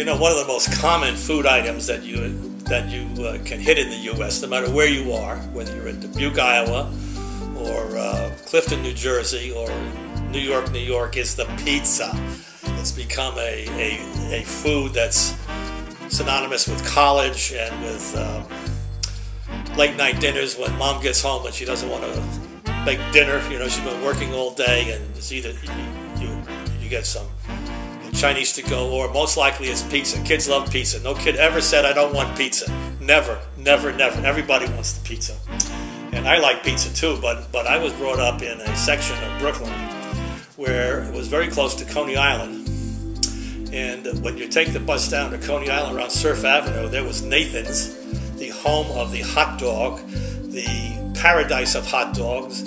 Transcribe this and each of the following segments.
know, one of the most common food items that you can hit in the U.S., no matter where you are, whether you're in Dubuque, Iowa, or Clifton, New Jersey, or New York, is the pizza. It's become a food that's synonymous with college and with late night dinners when mom gets home and she doesn't want to make dinner. You know, she's been working all day, and it's either you get some Chinese to go, or most likely it's pizza. Kids love pizza. No kid ever said, I don't want pizza. Never, never, never. Everybody wants the pizza. And I like pizza too, but I was brought up in a section of Brooklyn where it was very close to Coney Island. And when you take the bus down to Coney Island around Surf Avenue, there was Nathan's, the home of the hot dog, the paradise of hot dogs,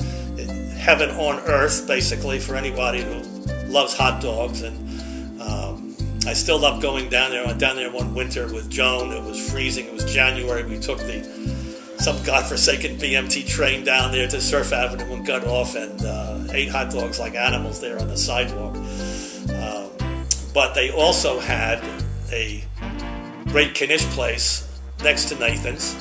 heaven on earth, basically, for anybody who loves hot dogs. And I still love going down there. I went down there one winter with Joan. It was freezing. It was January. We took some godforsaken BMT train down there to Surf Avenue and got off and ate hot dogs like animals there on the sidewalk. But they also had a great Knish place next to Nathan's,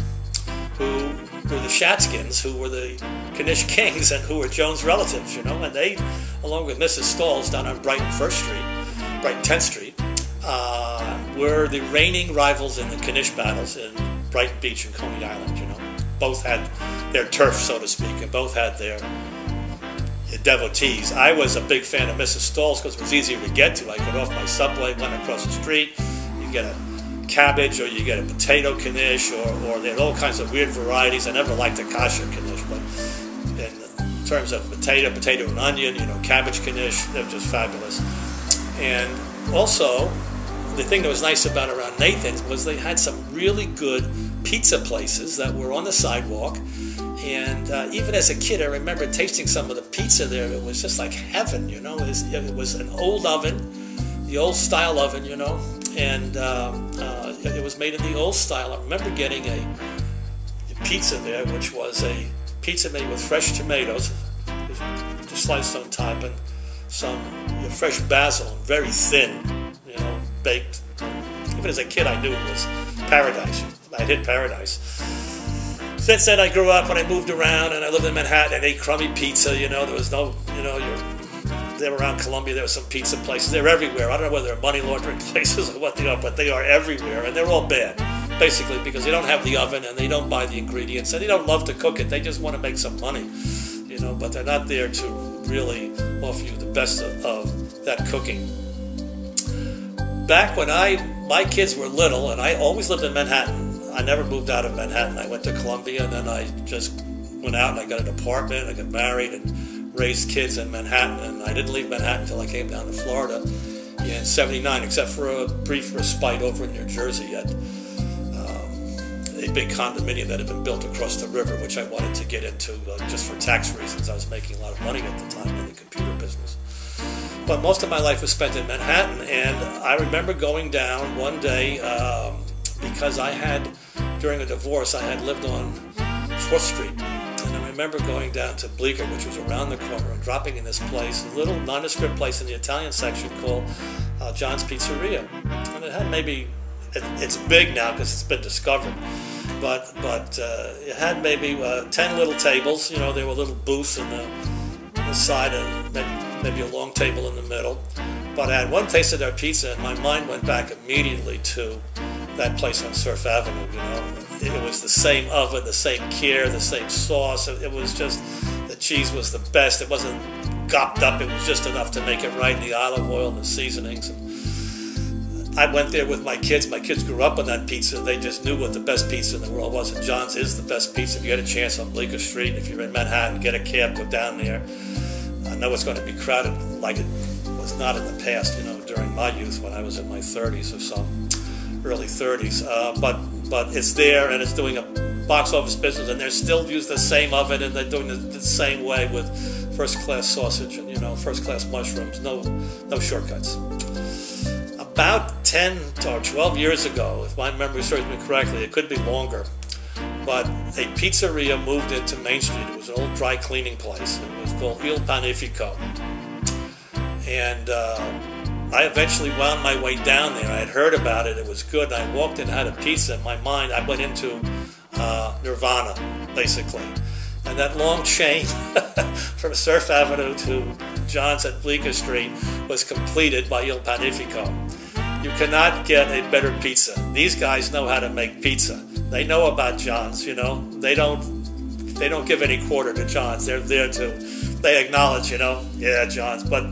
who were the Shatskins, who were the Knish kings and who were Joan's relatives, you know. And they, along with Mrs. Stall's down on Brighton 10th Street, were the reigning rivals in the Knish battles in Brighton Beach and Coney Island, you know. Both had their turf, so to speak, and both had their devotees. I was a big fan of Mrs. Stall's because it was easier to get to. I got off my subway, went across the street, you get a cabbage or you get a potato Knish, or they had all kinds of weird varieties. I never liked a kosher Knish, but in terms of potato and onion, you know, cabbage Knish, they're just fabulous. And also, the thing that was nice about around Nathan's was they had some really good pizza places that were on the sidewalk. And even as a kid, I remember tasting some of the pizza there. It was just like heaven, you know. It was an old oven, the old style oven, you know. And it was made in the old style. I remember getting a pizza there, which was a pizza made with fresh tomatoes, just sliced on top, and some fresh basil, very thin, you know, baked. Even as a kid, I knew it was paradise. I hit paradise. Since then, I grew up and I moved around and I lived in Manhattan and ate crummy pizza. You know, there was no, you know, they were around Columbia. There were some pizza places. They're everywhere. I don't know whether they're money laundering places or what they are, but they are everywhere, and they're all bad, basically, because they don't have the oven and they don't buy the ingredients and they don't love to cook it. They just want to make some money, you know, but they're not there to really offer you the best of that cooking. Back when my kids were little, and I always lived in Manhattan. I never moved out of Manhattan. I went to Columbia, and then I just went out and I got an apartment. I got married and raised kids in Manhattan, and I didn't leave Manhattan until I came down to Florida in '79, except for a brief respite over in New Jersey at a big condominium that had been built across the river, which I wanted to get into just for tax reasons. I was making a lot of money at the time in the computer business. But most of my life was spent in Manhattan, and I remember going down one day because I had, during a divorce, I had lived on 4th Street. And I remember going down to Bleecker, which was around the corner, and dropping in this place, a little nondescript place in the Italian section called John's Pizzeria. And it had maybe, it's big now because it's been discovered, but it had maybe 10 little tables. You know, there were little booths on the side, and maybe a long table in the middle. But I had one taste of their pizza, and my mind went back immediately to that place on Surf Avenue. You know, it was the same oven, the same care, the same sauce. It was just, the cheese was the best. It wasn't gopped up. It was just enough to make it right. The olive oil and the seasonings. And I went there with my kids. My kids grew up on that pizza. They just knew what the best pizza in the world was. And John's is the best pizza. If you get a chance on Bleecker Street, if you're in Manhattan, get a cab, go down there. I know it's going to be crowded like it was not in the past, you know, during my youth when I was in my 30s or so, early 30s. But it's there, and it's doing a box office business, and they still use the same oven, and they're doing it the same way with first-class sausage and, you know, first-class mushrooms. No shortcuts. About 10 or 12 years ago, if my memory serves me correctly, it could be longer, but a pizzeria moved into Main Street. It was an old dry cleaning place. It was called Il Panificio. And I eventually wound my way down there. I had heard about it. It was good. I walked in, had a pizza. In my mind, I went into Nirvana, basically. And that long chain from Surf Avenue to John's at Bleecker Street was completed by Il Panificio. You cannot get a better pizza. These guys know how to make pizza. They know about John's, you know. They don't give any quarter to John's. They're there to, they acknowledge, you know, yeah, John's. But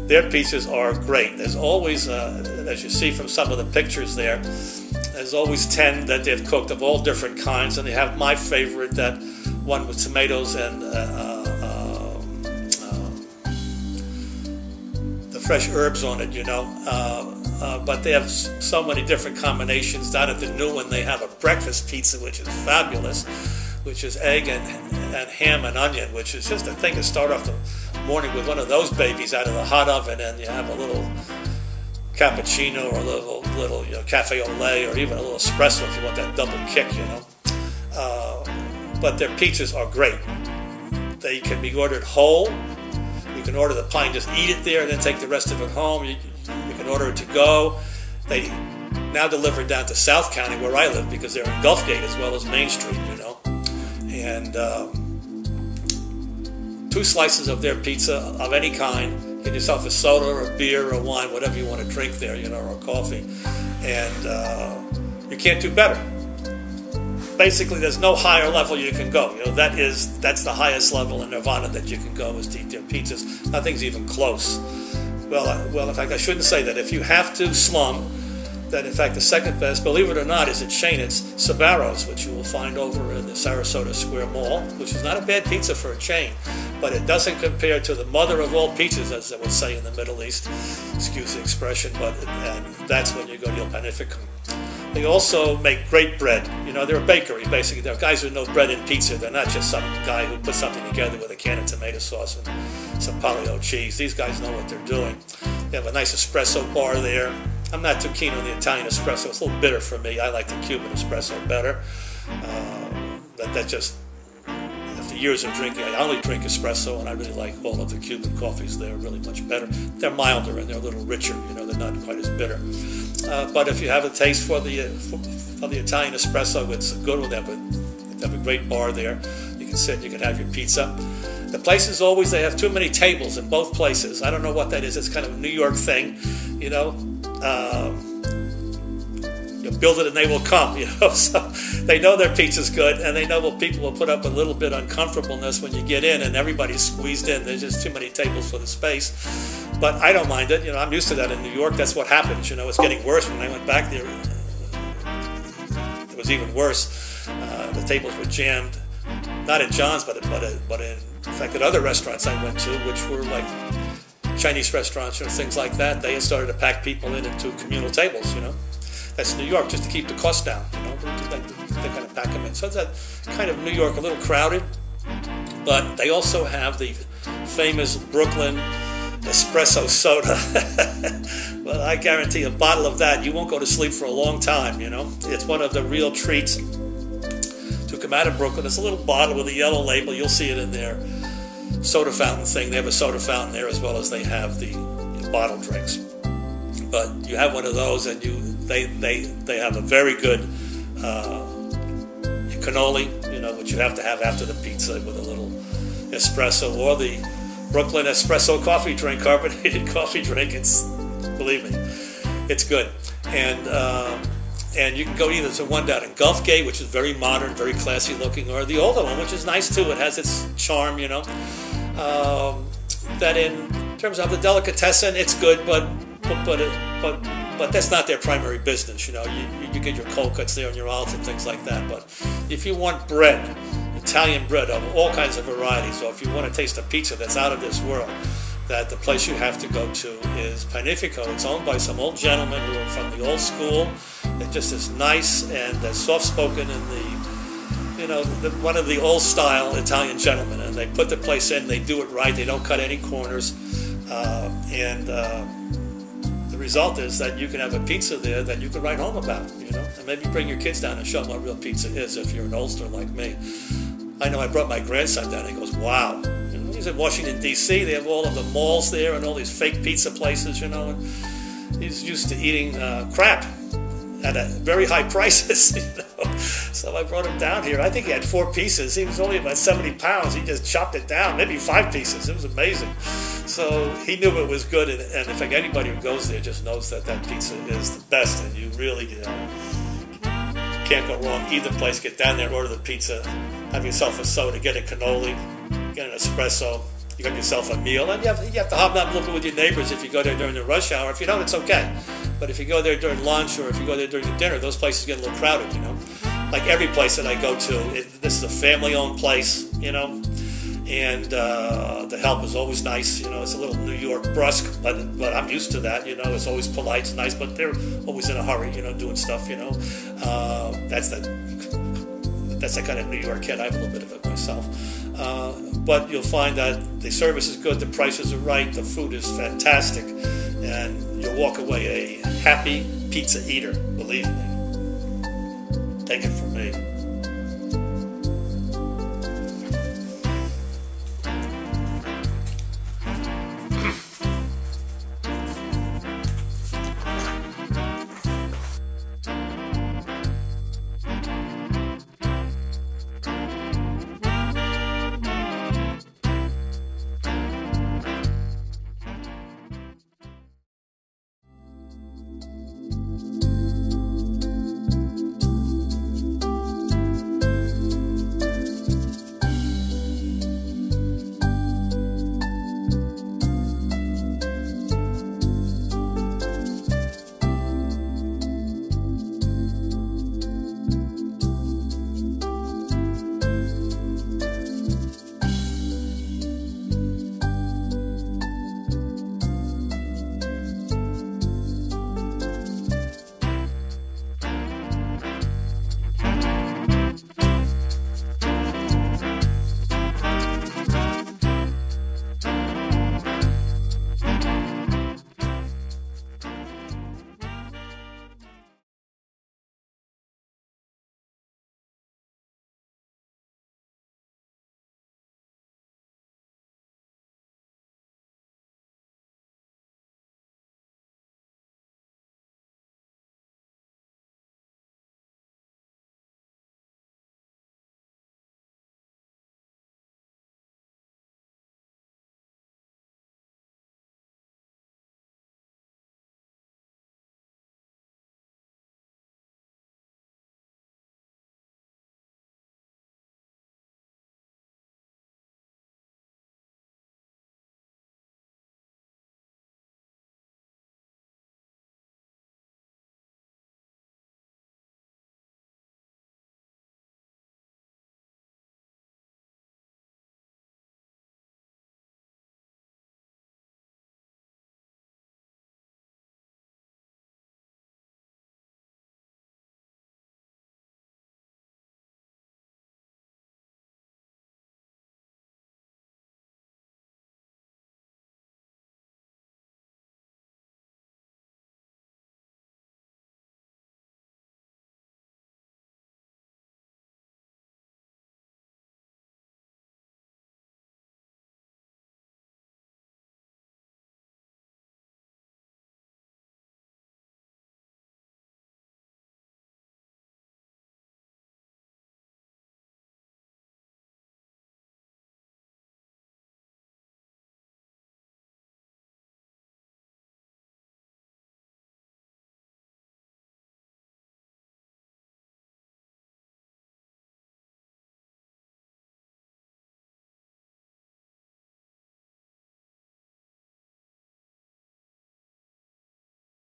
their pizzas are great. There's always, as you see from some of the pictures there, there's always 10 that they've cooked of all different kinds. And they have my favorite, that one with tomatoes and the fresh herbs on it, you know. But they have so many different combinations. Down at the new one, they have a breakfast pizza, which is fabulous, which is egg and ham and onion, which is just a thing to start off the morning with one of those babies out of the hot oven, and you have a little cappuccino or a little you know, cafe au lait, or even a little espresso if you want that double kick, you know. But their pizzas are great. They can be ordered whole. You can order the pie and just eat it there and then take the rest of it home. You can order it to go. They now deliver down to South County, where I live, because they're in Gulfgate as well as Main Street, you know. And 2 slices of their pizza of any kind. Get yourself a soda or a beer or wine, whatever you want to drink there, you know, or coffee. And you can't do better. Basically, there's no higher level you can go. You know, that's the highest level in Nirvana that you can go, is to eat their pizzas. Nothing's even close. Well, in fact, I shouldn't say that. If you have to slum, then in fact the second best, believe it or not, is a chain. It's Sbarro's, which you will find over in the Sarasota Square Mall, which is not a bad pizza for a chain, but it doesn't compare to the mother of all pizzas, as they would say in the Middle East. Excuse the expression, and that's when you go to Il Panificio. They also make great bread. You know, they're a bakery, basically. They're guys who know bread and pizza. They're not just some guy who puts something together with a can of tomato sauce and some paleo cheese. These guys know what they're doing. They have a nice espresso bar there. I'm not too keen on the Italian espresso. It's a little bitter for me. I like the Cuban espresso better. That just, after years of drinking, I only drink espresso, and I really like all of the Cuban coffees. They're really much better. They're milder and they're a little richer. You know, they're not quite as bitter. But if you have a taste for the Italian espresso, it's a good one. They have a great bar there. You can sit, you can have your pizza. The place is always, they have too many tables in both places. I don't know what that is. It's kind of a New York thing, you know. You build it and they will come, you know. So they know their pizza's good, and they know people will put up a little bit of uncomfortableness when you get in and everybody's squeezed in. There's just too many tables for the space. But I don't mind it. You know, I'm used to that in New York. That's what happens. You know, it's getting worse. When I went back there, it was even worse. The tables were jammed, not at John's, but in fact at other restaurants I went to, which were like Chinese restaurants or things like that. They had started to pack people into communal tables. You know, that's New York, just to keep the cost down. You know, they kind of pack them in. So it's that kind of New York, a little crowded. But they also have the famous Brooklyn espresso soda. Well, I guarantee a bottle of that, you won't go to sleep for a long time, you know. It's one of the real treats to come out of Brooklyn. It's a little bottle with a yellow label. You'll see it in their soda fountain thing. They have a soda fountain there, as well as they have the bottled drinks. But you have one of those, and they have a very good cannoli, you know, which you have to have after the pizza with a little espresso, or the Brooklyn espresso coffee drink, carbonated coffee drink. It's, believe me, it's good. And you can go either to one down in Gulfgate, which is very modern, very classy looking, or the older one, which is nice too. It has its charm, you know. That in terms of the delicatessen, it's good, but that's not their primary business, you know. You get your cold cuts there and your olives and things like that. But if you want bread, Italian bread of all kinds of varieties, or if you want to taste a pizza that's out of this world, that the place you have to go to is Panificio. It's owned by some old gentlemen who are from the old school. They're just as nice and as soft-spoken in one of the old-style Italian gentlemen. And they put the place in, they do it right, they don't cut any corners. The result is that you can have a pizza there that you can write home about, you know, and maybe bring your kids down and show them what real pizza is if you're an oldster like me. I know I brought my grandson down and he goes, wow. You know, he's was in Washington, D.C. They have all of the malls there and all these fake pizza places, you know, and he's used to eating crap at very high prices, you know. So I brought him down here. I think he had 4 pieces. He was only about 70 pounds. He just chopped it down, maybe 5 pieces. It was amazing. So he knew it was good, and in fact, anybody who goes there just knows that that pizza is the best, and you really, you know, can't go wrong either place. Get down there, order the pizza, have yourself a soda, get a cannoli, get an espresso. You got yourself a meal, and you have to hobnob a little bit with your neighbors if you go there during the rush hour. If you don't, it's okay. But if you go there during lunch or if you go there during the dinner, those places get a little crowded, you know. Like every place that I go to, this is a family-owned place, you know, and the help is always nice. You know, it's a little New York brusque, but I'm used to that, you know. It's always polite, it's nice, but they're always in a hurry, you know, doing stuff, you know. That's the kind of New York kid. I have a little bit of it myself. But you'll find that the service is good, the prices are right, the food is fantastic, and you'll walk away a happy pizza eater, believe me. Take it from me.